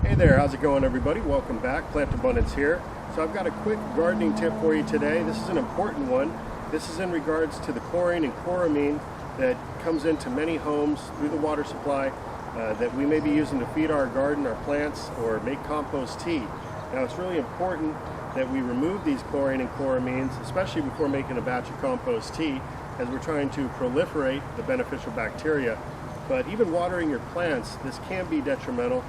Hey there, how's it going everybody? Welcome back, Plant Abundance here. So I've got a quick gardening tip for you today. This is an important one. This is in regards to the chlorine and chloramine that comes into many homes through the water supply that we may be using to feed our garden, our plants, or make compost tea. Now it's really important that we remove these chlorine and chloramines, especially before making a batch of compost tea, as we're trying to proliferate the beneficial bacteria. But even watering your plants, this can be detrimental.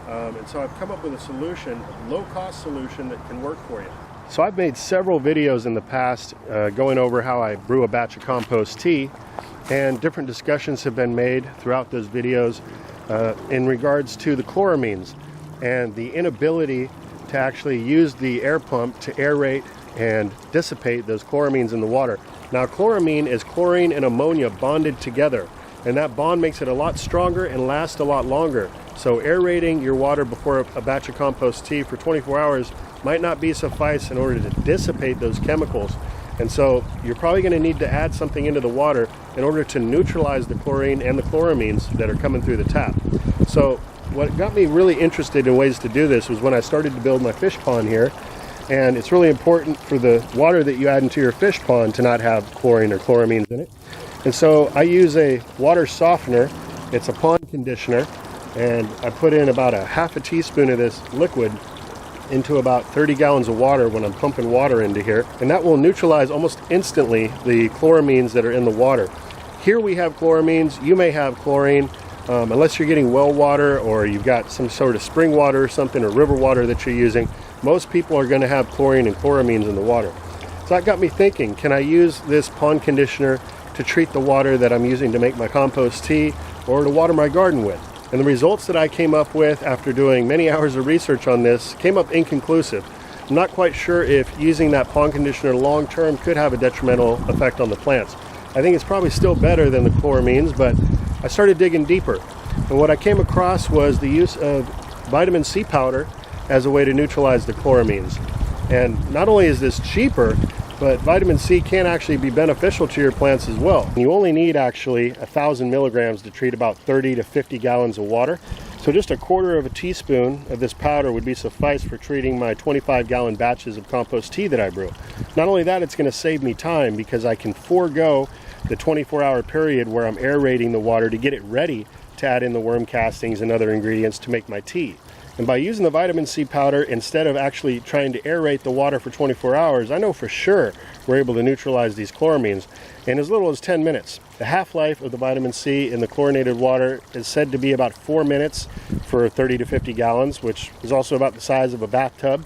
And so I've come up with a solution, a low-cost solution that can work for you. So I've made several videos in the past going over how I brew a batch of compost tea, and different discussions have been made throughout those videos in regards to the chloramines and the inability to actually use the air pump to aerate and dissipate those chloramines in the water. Now chloramine is chlorine and ammonia bonded together, and that bond makes it a lot stronger and lasts a lot longer. So aerating your water before a batch of compost tea for 24 hours might not be suffice in order to dissipate those chemicals. And so you're probably going to need to add something into the water in order to neutralize the chlorine and the chloramines that are coming through the tap. So what got me really interested in ways to do this was when I started to build my fish pond here. And it's really important for the water that you add into your fish pond to not have chlorine or chloramines in it. And so I use a water softener. It's a pond conditioner. And I put in about a half a teaspoon of this liquid into about 30 gallons of water when I'm pumping water into here, and that will neutralize almost instantly the chloramines that are in the water. Here we have chloramines, you may have chlorine, unless you're getting well water or you've got some sort of spring water or something, or river water that you're using. Most people are going to have chlorine and chloramines in the water. So that got me thinking, can I use this pond conditioner to treat the water that I'm using to make my compost tea or to water my garden with? And the results that I came up with after doing many hours of research on this came up inconclusive. I'm not quite sure if using that pond conditioner long term could have a detrimental effect on the plants. I think it's probably still better than the chloramines, but I started digging deeper. And what I came across was the use of vitamin C powder as a way to neutralize the chloramines. And not only is this cheaper, but vitamin C can actually be beneficial to your plants as well. You only need actually 1,000 milligrams to treat about 30 to 50 gallons of water. So just a quarter of a teaspoon of this powder would be suffice for treating my 25-gallon batches of compost tea that I brew. Not only that, it's going to save me time because I can forego the 24-hour period where I'm aerating the water to get it ready to add in the worm castings and other ingredients to make my tea. And by using the vitamin C powder, instead of actually trying to aerate the water for 24 hours, I know for sure we're able to neutralize these chloramines in as little as 10 minutes. The half-life of the vitamin C in the chlorinated water is said to be about 4 minutes for 30 to 50 gallons, which is also about the size of a bathtub.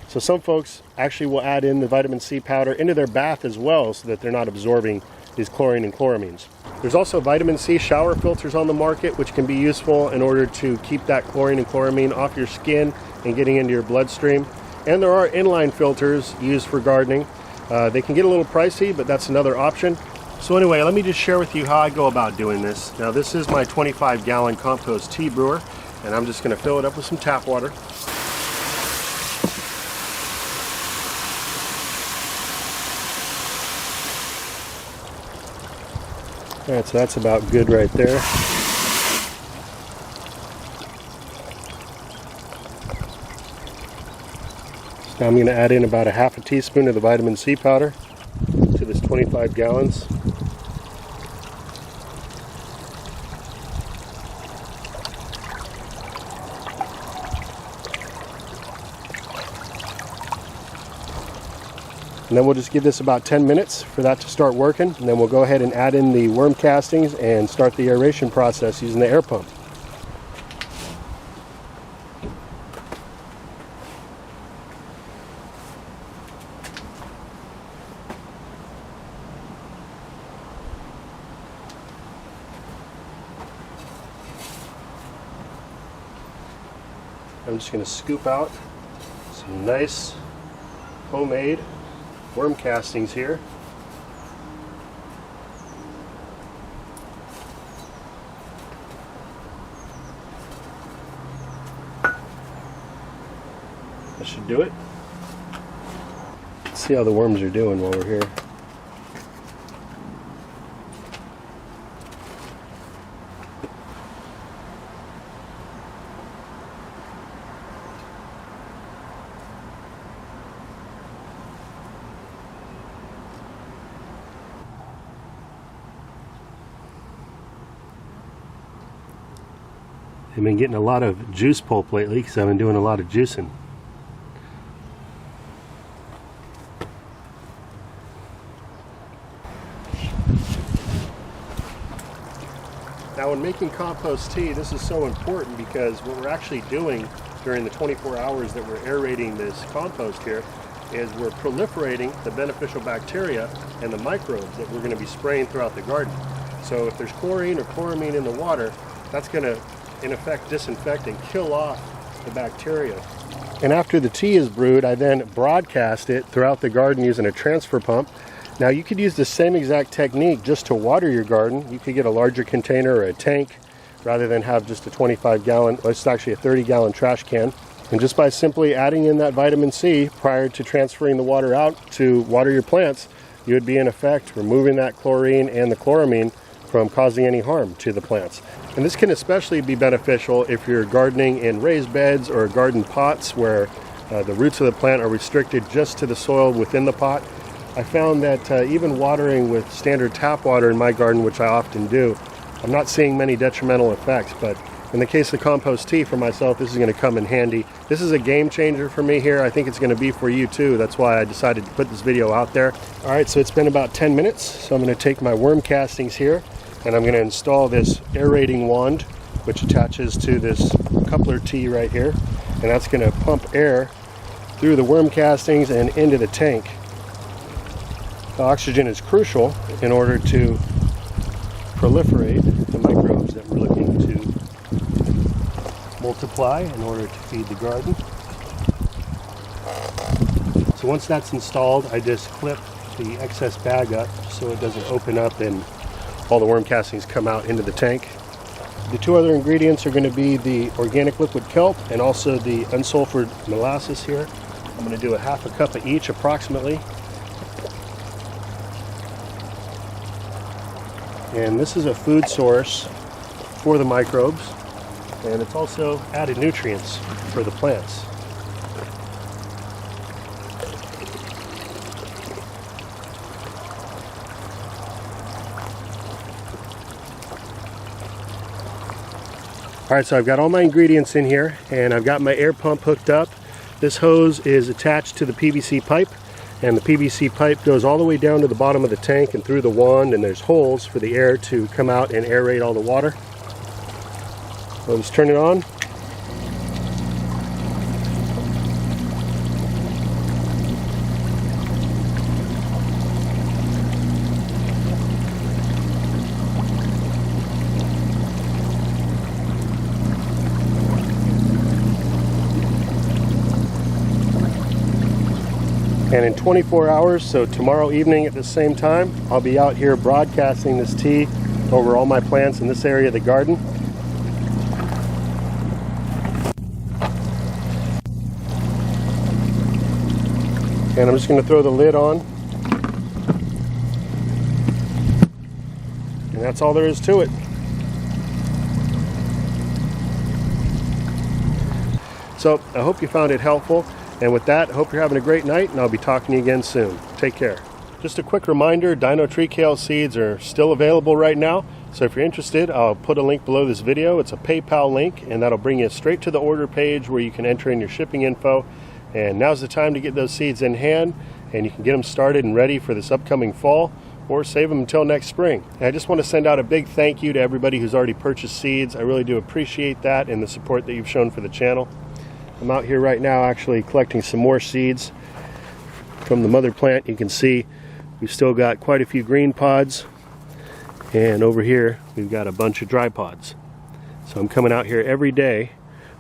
So some folks actually will add in the vitamin C powder into their bath as well so that they're not absorbing these chlorine and chloramines. There's also vitamin C shower filters on the market, which can be useful in order to keep that chlorine and chloramine off your skin and getting into your bloodstream. And there are inline filters used for gardening. They can get a little pricey, but that's another option. So anyway, let me just share with you how I go about doing this. Now this is my 25-gallon compost tea brewer, and I'm just going to fill it up with some tap water. Alright, so that's about good right there. So now I'm going to add in about a half a teaspoon of the vitamin C powder to this 25 gallons. And then we'll just give this about 10 minutes for that to start working, and then we'll go ahead and add in the worm castings and start the aeration process using the air pump. I'm just going to scoop out some nice homemade worm castings here. That should do it. Let's see how the worms are doing while we're here. I've been getting a lot of juice pulp lately because I've been doing a lot of juicing. Now when making compost tea, this is so important because what we're actually doing during the 24 hours that we're aerating this compost here is we're proliferating the beneficial bacteria and the microbes that we're going to be spraying throughout the garden. So if there's chlorine or chloramine in the water, that's going to in effect disinfect and kill off the bacteria. And after the tea is brewed, I then broadcast it throughout the garden using a transfer pump. Now you could use the same exact technique just to water your garden. You could get a larger container or a tank rather than have just a 25-gallon, well, it's actually a 30-gallon trash can. And just by simply adding in that vitamin C prior to transferring the water out to water your plants, you would be in effect removing that chlorine and the chloramine from causing any harm to the plants. And this can especially be beneficial if you're gardening in raised beds or garden pots where the roots of the plant are restricted just to the soil within the pot. I found that even watering with standard tap water in my garden, which I often do, I'm not seeing many detrimental effects, but in the case of compost tea for myself, this is going to come in handy. This is a game changer for me here. I think it's going to be for you too. That's why I decided to put this video out there. All right, so it's been about 10 minutes. So I'm going to take my worm castings here and I'm going to install this aerating wand, which attaches to this coupler T right here. And that's going to pump air through the worm castings and into the tank. The oxygen is crucial in order to proliferate the microbes that we're looking to multiply in order to feed the garden. So once that's installed, I just clip the excess bag up so it doesn't open up and all the worm castings come out into the tank. The two other ingredients are going to be the organic liquid kelp and also the unsulfured molasses here. I'm going to do a half a cup of each approximately. And this is a food source for the microbes, and it's also added nutrients for the plants. Alright, so I've got all my ingredients in here, and I've got my air pump hooked up. This hose is attached to the PVC pipe, and the PVC pipe goes all the way down to the bottom of the tank and through the wand, and there's holes for the air to come out and aerate all the water. So let's turn it on. And in 24 hours, so tomorrow evening at the same time, I'll be out here broadcasting this tea over all my plants in this area of the garden. And I'm just going to throw the lid on. And that's all there is to it. So I hope you found it helpful. And with that, I hope you're having a great night, and I'll be talking to you again soon. Take care. Just a quick reminder, Dino Tree Kale seeds are still available right now. So if you're interested, I'll put a link below this video. It's a PayPal link, and that'll bring you straight to the order page where you can enter in your shipping info. And now's the time to get those seeds in hand, and you can get them started and ready for this upcoming fall, or save them until next spring. And I just want to send out a big thank you to everybody who's already purchased seeds. I really do appreciate that and the support that you've shown for the channel. I'm out here right now actually collecting some more seeds from the mother plant. You can see we've still got quite a few green pods, and over here we've got a bunch of dry pods. So I'm coming out here every day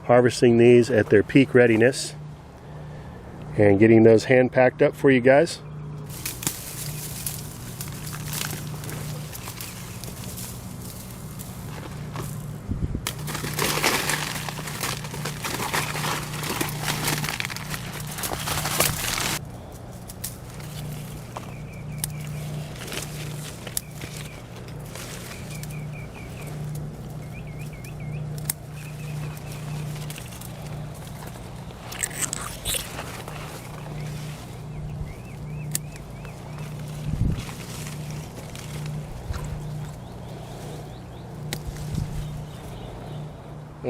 harvesting these at their peak readiness and getting those hand packed up for you guys.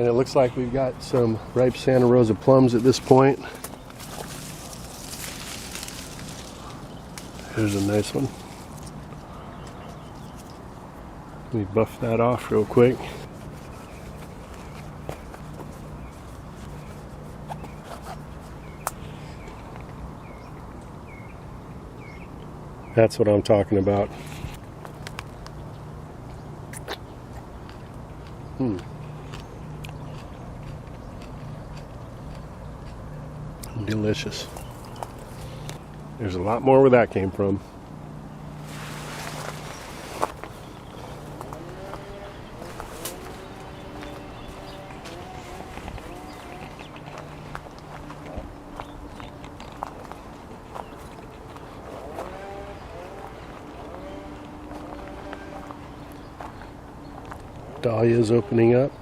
And it looks like we've got some ripe Santa Rosa plums at this point. Here's a nice one. Let me buff that off real quick. That's what I'm talking about. Delicious. There's a lot more where that came from. Dahlia's opening up.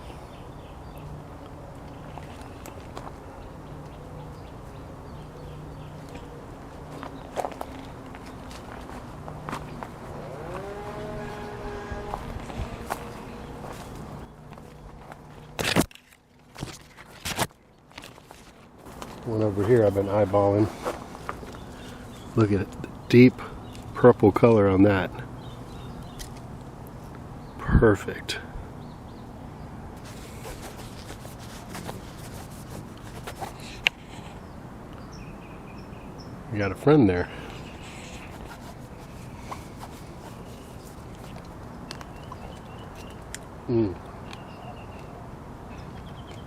One over here I've been eyeballing. Look at it, the deep purple color on that. Perfect. We got a friend there.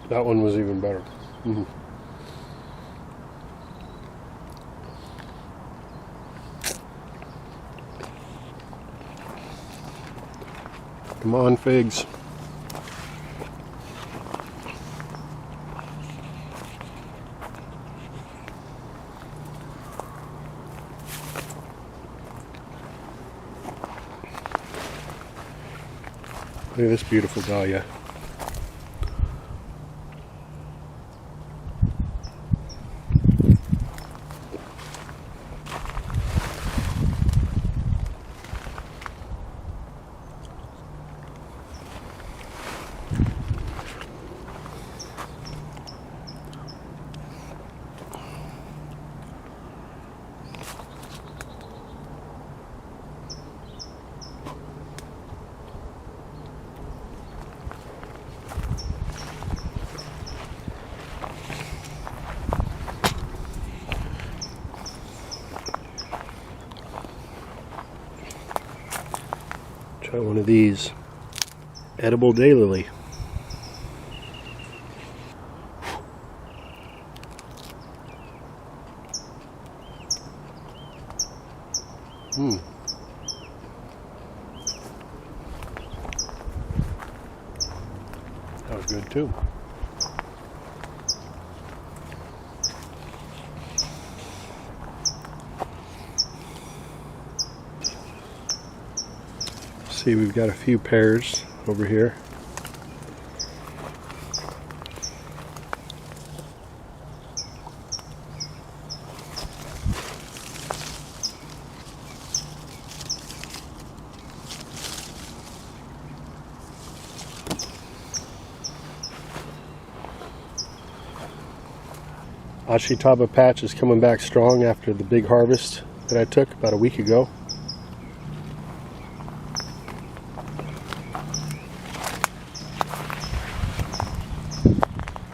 That one was even better. Come on, figs. Look at this beautiful dahlia. Try one of these. Edible daylily. That was good too. See, we've got a few pairs over here. Ashitaba patch is coming back strong after the big harvest that I took about a week ago.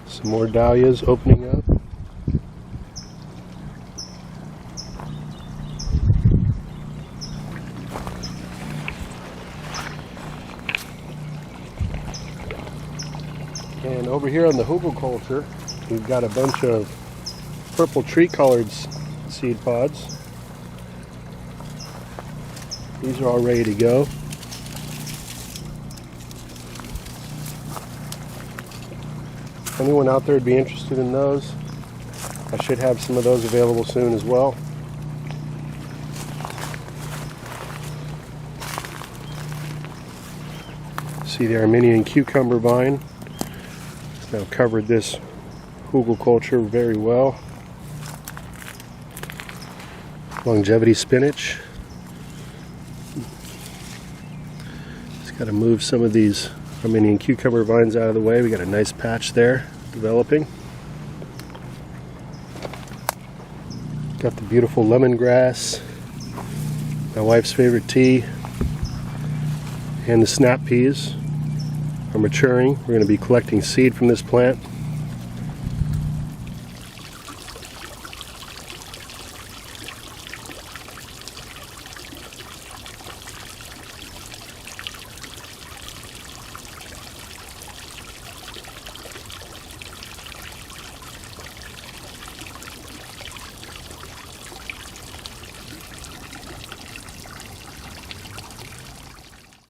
Some more dahlias opening up. And over here on the hugelkultur, we've got a bunch of purple tree-colored seed pods. These are all ready to go. If anyone out there would be interested in those, I should have some of those available soon as well. See the Armenian cucumber vine. It's now covered this hugelkultur very well. Longevity spinach. Just got to move some of these Armenian cucumber vines out of the way. We got a nice patch there developing. Got the beautiful lemongrass, my wife's favorite tea, and the snap peas are maturing. We're going to be collecting seed from this plant